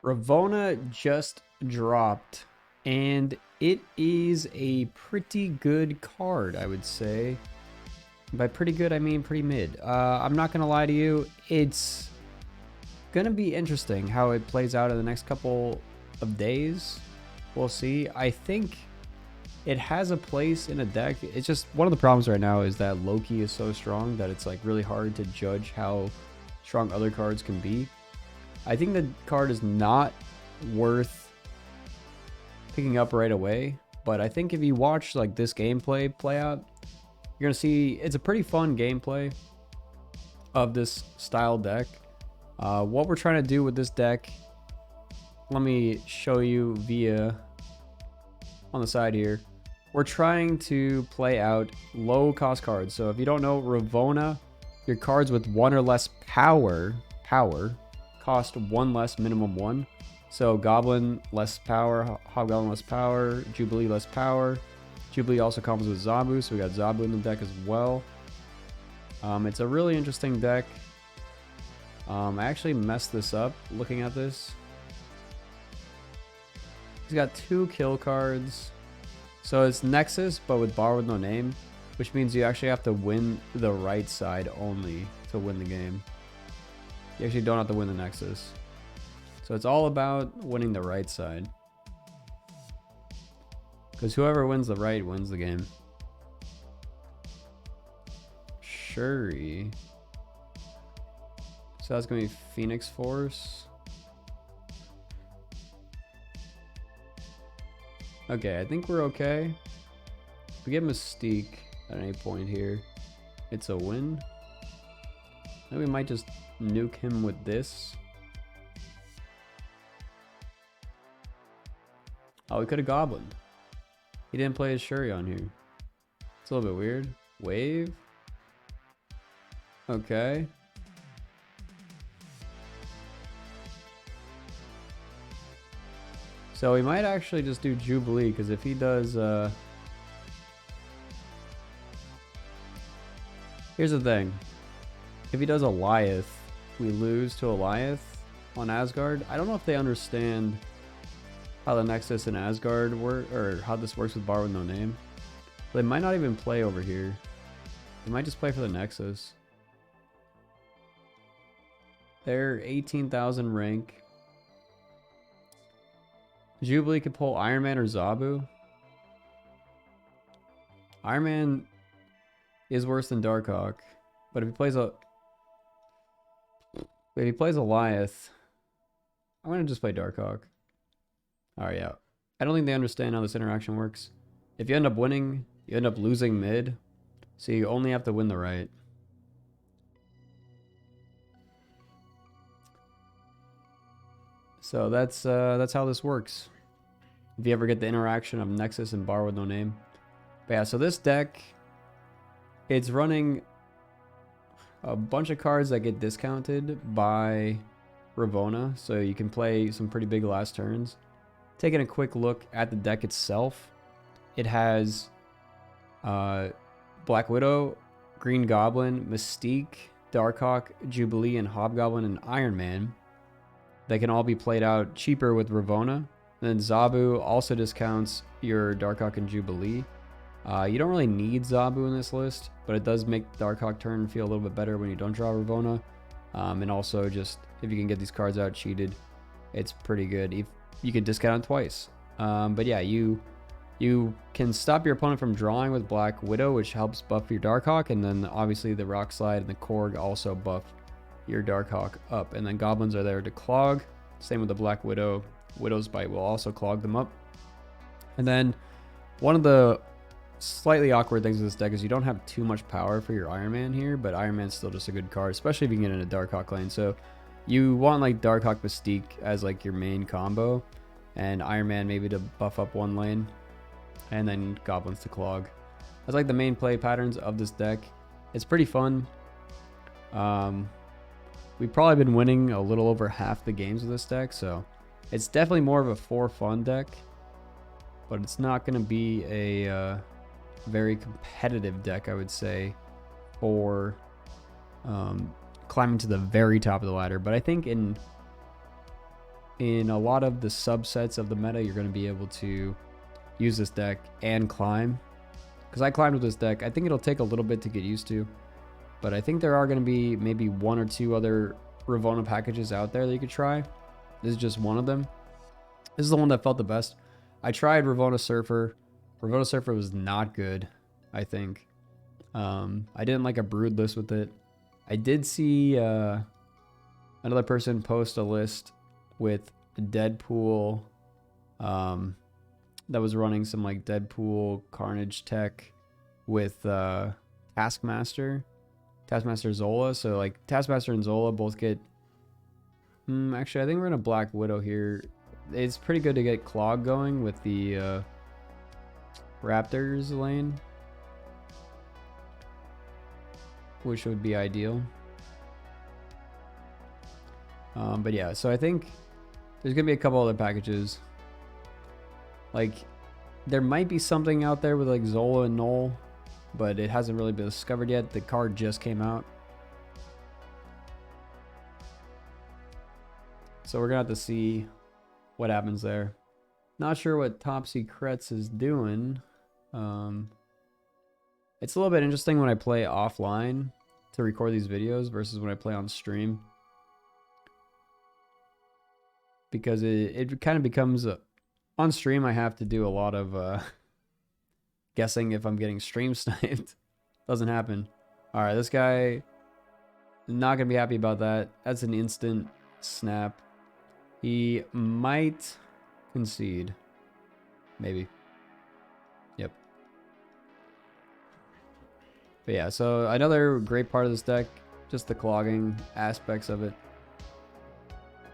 Ravonna just dropped, and it is a pretty good card, I would say. By pretty good, I mean pretty mid. I'm not going to lie to you, it's going to be interesting how it plays out in the next couple of days. We'll see. I think it has a place in a deck. It's just one of the problems right now is that Loki is so strong that it's like really hard to judge how strong other cards can be. I think the card is not worth picking up right away, but I think if you watch like this gameplay play out, you're gonna see it's a pretty fun gameplay of this style deck. What we're trying to do with this deck, let me show you via on the side here. We're trying to play out low cost cards. So if you don't know, Ravonna, your cards with 1 or less power cost 1 less, minimum 1. So Goblin less power, Hobgoblin less power, Jubilee less power. Jubilee also comes with Zabu, so we got Zabu in the deck as well. It's a really interesting deck. I actually messed this up looking at this. He's got 2 kill cards. So it's Nexus, but with Bar with no name, which means you actually have to win the right side only to win the game. You actually don't have to win the Nexus. So it's all about winning the right side. Because whoever wins the right wins the game. Shuri. So that's going to be Phoenix Force. Okay, I think we're okay. If we get Mystique at any point here, it's a win. Then we might just nuke him with this. Oh, we could have Goblin. He didn't play his Shuri on here. It's a little bit weird. Wave. Okay. So we might actually just do Jubilee, because if he does... Here's the thing. If he does Eliath, we lose to Eliath on Asgard. I don't know if they understand how the Nexus in Asgard work, or how this works with Bar with no name. They might not even play over here. They might just play for the Nexus. They're 18,000 rank. Jubilee could pull Ironman or Zabu. Ironman is worse than Darkhawk, but if he plays Eliath, I'm gonna just play Darkhawk. Alright, yeah. I don't think they understand how this interaction works. If you end up winning, you end up losing mid, so you only have to win the right. So that's how this works. If you ever get the interaction of Nexus and Bar with no name. But yeah, so this deck, it's running a bunch of cards that get discounted by Ravonna, so you can play some pretty big last turns. Taking a quick look at the deck itself, it has Black Widow, Green Goblin, Mystique, Darkhawk, Jubilee, and Hobgoblin and Ironman. They can all be played out cheaper with Ravonna. Then Zabu also discounts your Darkhawk and Jubilee. You don't really need Zabu in this list, but it does make Darkhawk turn feel a little bit better when you don't draw Ravonna. And also just, if you can get these cards out cheated, it's pretty good. If you can discount it twice. But yeah, you can stop your opponent from drawing with Black Widow, which helps buff your Darkhawk. And then obviously the rockslide and the korg also buff your Darkhawk up. And then goblins are there to clog. Same with the Black Widow. Widow's Bite will also clog them up. And then one of the slightly awkward things with this deck is you don't have too much power for your Iron Man here, but Iron Man's still just a good card, especially if you can get in a Darkhawk lane. So you want like Darkhawk Mystique as like your main combo, and Iron Man maybe to buff up one lane, and then goblins to clog. That's like the main play patterns of this deck. It's pretty fun. We've probably been winning a little over half the games with this deck, so it's definitely more of a for fun deck, but it's not going to be a very competitive deck, I would say, for climbing to the very top of the ladder. But I think in in a lot of the subsets of the meta, you're going to be able to use this deck and climb. Because I climbed with this deck. I think it'll take a little bit to get used to. But I think there are going to be maybe 1 or 2 other Ravonna packages out there that you could try. This is just one of them. This is the one that felt the best. I tried Ravonna Surfer. Ravonna Surfer was not good, I think. I didn't like a brood list with it. I did see another person post a list with Deadpool that was running some like Deadpool Carnage tech with Taskmaster Zola. So like Taskmaster and Zola both get actually I think we're in a Black Widow here. It's pretty good to get Clog going with the Raptors lane, which would be ideal. But yeah, so I think there's gonna be a couple other packages. Like there might be something out there with like Zola and Null, but it hasn't really been discovered yet. The card just came out. So we're gonna have to see what happens there. Not sure what Topsy Kretz is doing. It's a little bit interesting when I play offline to record these videos versus when I play on stream. Because it kind of becomes... on stream, I have to do a lot of guessing if I'm getting stream sniped. Doesn't happen. Alright, this guy... not going to be happy about that. That's an instant snap. He might concede. Maybe. Yep. But yeah, so another great part of this deck, just the clogging aspects of it.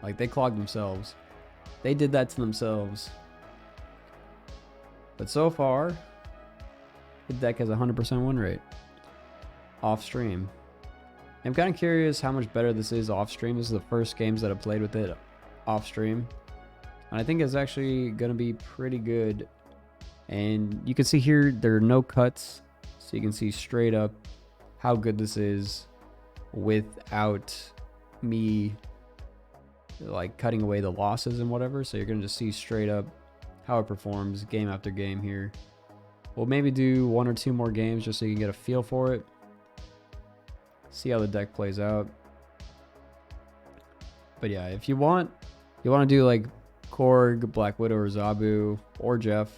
Like, they clogged themselves. They did that to themselves. But so far, the deck has a 100% win rate. Off stream. I'm kind of curious how much better this is off stream. This is the first games that I've played with it off stream. And I think it's actually going to be pretty good. And you can see here, there are no cuts. So you can see straight up how good this is without me like cutting away the losses and whatever. So you're going to just see straight up how it performs game after game here. We'll maybe do 1 or 2 more games just so you can get a feel for it. See how the deck plays out. But yeah, if you want to do like Korg, Black Widow, or Zabu, or Jeff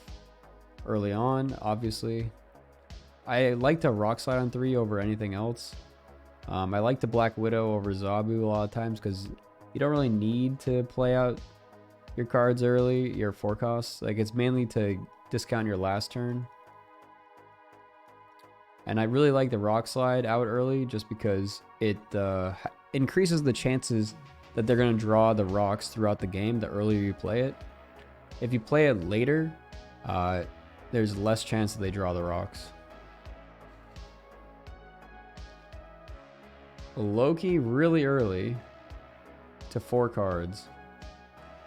early on, obviously. I like to rockslide on 3 over anything else. I like the Black Widow over Zabu a lot of times because you don't really need to play out your cards early, your forecasts. Like, it's mainly to discount your last turn. And I really like the rockslide out early just because it increases the chances that they're going to draw the rocks throughout the game the earlier you play it. If you play it later, there's less chance that they draw the rocks. Loki really early to 4 cards.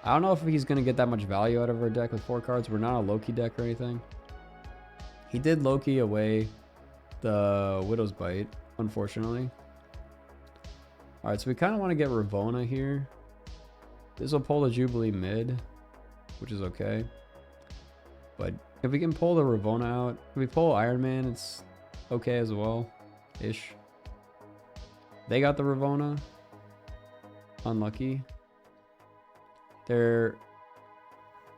I don't know if he's going to get that much value out of our deck with 4 cards. We're not a Loki deck or anything. He did Loki away the Widow's Bite, unfortunately. Alright, so we kind of want to get Ravonna here. This will pull the Jubilee mid, which is okay. But if we can pull the Ravonna out, if we pull Ironman, it's okay as well, ish. They got the Ravonna. Unlucky. And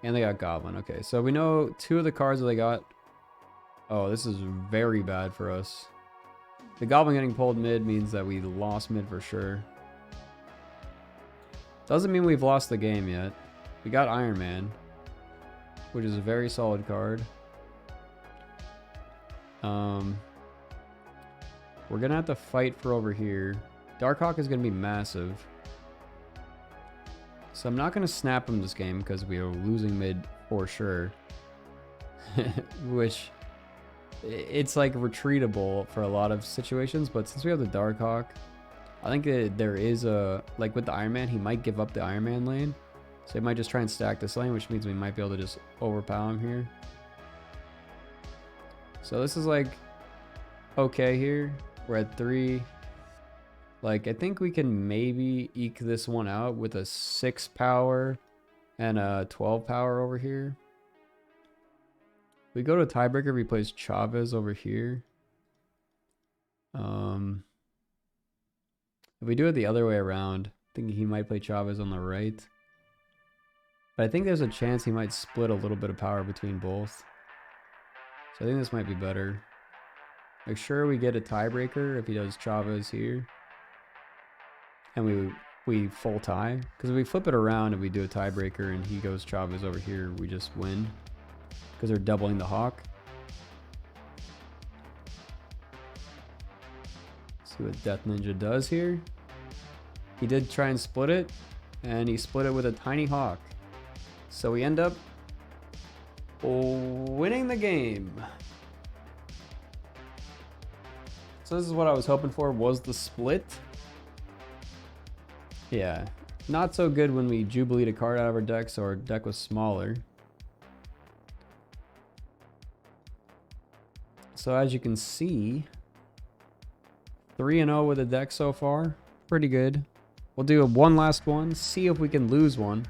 they got Goblin. Okay, so we know 2 of the cards that they got. Oh, this is very bad for us. The Goblin getting pulled mid means that we lost mid for sure. Doesn't mean we've lost the game yet. We got Iron Man, which is a very solid card. We're gonna have to fight for over here. Darkhawk is gonna be massive. So I'm not gonna snap him this game because we are losing mid for sure. Which, it's like retreatable for a lot of situations, but since we have the Darkhawk, I think that there is a, like with the Iron Man, he might give up the Iron Man lane. So he might just try and stack this lane, which means we might be able to just overpower him here. So this is like okay here. We're at 3. Like, I think we can maybe eke this one out with a 6 power and 12 power over here. We go to tiebreaker, we place Chavez over here. If we do it the other way around, I think he might play Chavez on the right. But I think there's a chance he might split a little bit of power between both. So I think this might be better. Make sure we get a tiebreaker if he does Chavez here. And we full tie. Because if we flip it around and we do a tiebreaker and he goes Chavez over here, we just win. Because they're doubling the hawk. See what Death Ninja does here. He did try and split it, and he split it with a tiny hawk. So we end up winning the game. So this is what I was hoping for, was the split. Yeah, not so good when we Jubileed a card out of our deck, so our deck was smaller. So as you can see, 3-0 with the deck so far. Pretty good. We'll do one last one, see if we can lose one.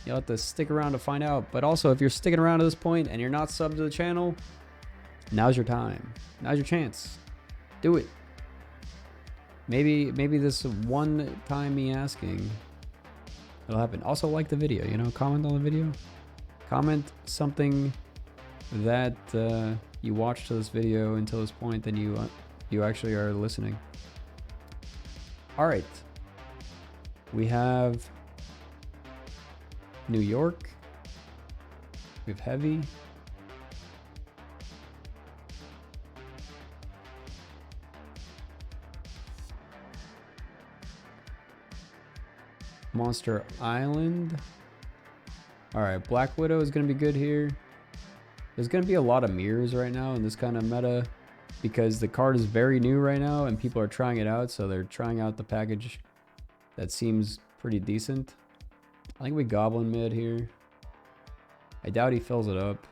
You'll have to stick around to find out. But also, if you're sticking around to this point and you're not subbed to the channel, now's your time. Now's your chance. Do it. Maybe this one time me asking, it'll happen. Also, like the video, you know, comment on the video. Comment something that you watched to this video until this point, then you actually are listening. All right, we have New York, we have heavy, Monster Island. All right, Black Widow is gonna be good here. There's gonna be a lot of mirrors right now in this kind of meta, because the card is very new right now and people are trying it out, so they're trying out the package that seems pretty decent. I think we Goblin mid here. I doubt he fills it up.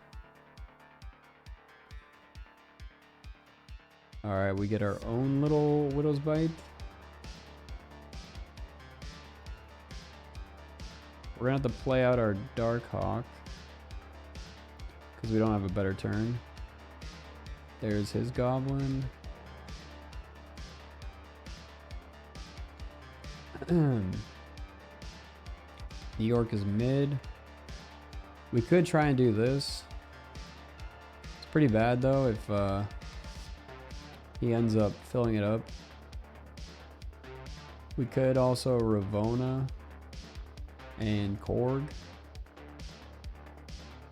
Alright, we get our own little Widow's Bite. We're gonna have to play out our Darkhawk because we don't have a better turn. There's his Goblin. New York is mid. We could try and do this. It's pretty bad though if he ends up filling it up. We could also Ravonna and Korg.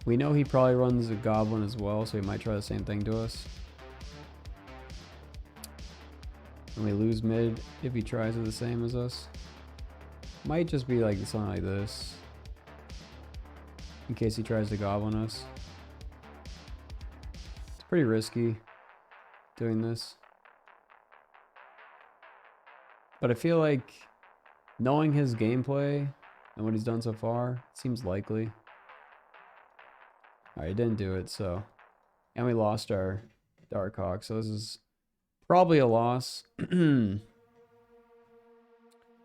We know he probably runs a Goblin as well, so he might try the same thing to us. And we lose mid if he tries it the same as us. Might just be like something like this, in case he tries to Goblin us. It's pretty risky doing this, but I feel like knowing his gameplay and what he's done so far, it seems likely. Alright, he didn't do it, so. And we lost our Darkhawk, so this is probably a loss.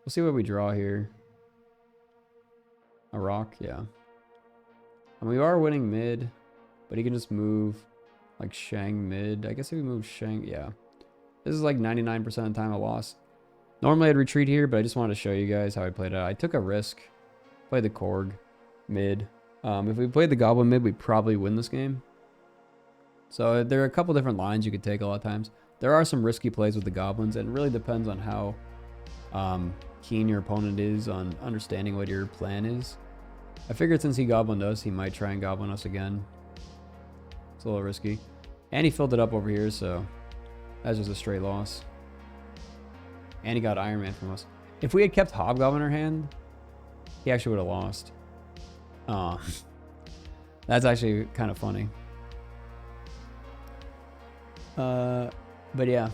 We'll see what we draw here. A rock, yeah. And we are winning mid, but he can just move like Shang mid. I guess if we move Shang, yeah. This is like 99% of the time a loss. Normally I'd retreat here, but I just wanted to show you guys how I played it. I took a risk. Played the Korg mid. If we played the Goblin mid, we'd probably win this game. So there are a couple different lines you could take a lot of times. There are some risky plays with the Goblins, and it really depends on how keen your opponent is on understanding what your plan is. I figured since he Goblined us, he might try and Goblin us again. It's a little risky. And he filled it up over here, so that's just a straight loss. And he got Ironman from us. If we had kept Hobgoblin in our hand, he actually would have lost. That's actually kind of funny. But yeah,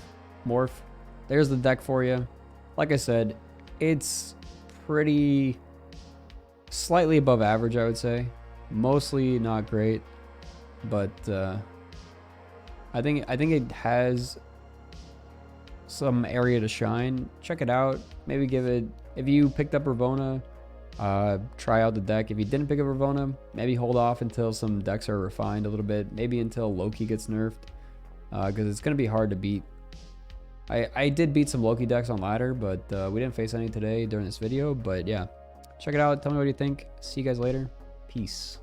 Morph. There's the deck for you. Like I said, it's pretty slightly above average, I would say. Mostly not great, but I think it has some area to shine. Check it out. Maybe give it, if you picked up Ravonna Try out the deck. If you didn't pick up Ravonna, maybe hold off until some decks are refined a little bit. Maybe until Loki gets nerfed, because it's going to be hard to beat. I did beat some Loki decks on ladder, but we didn't face any today during this video. But yeah, check it out. Tell me what you think. See you guys later. Peace.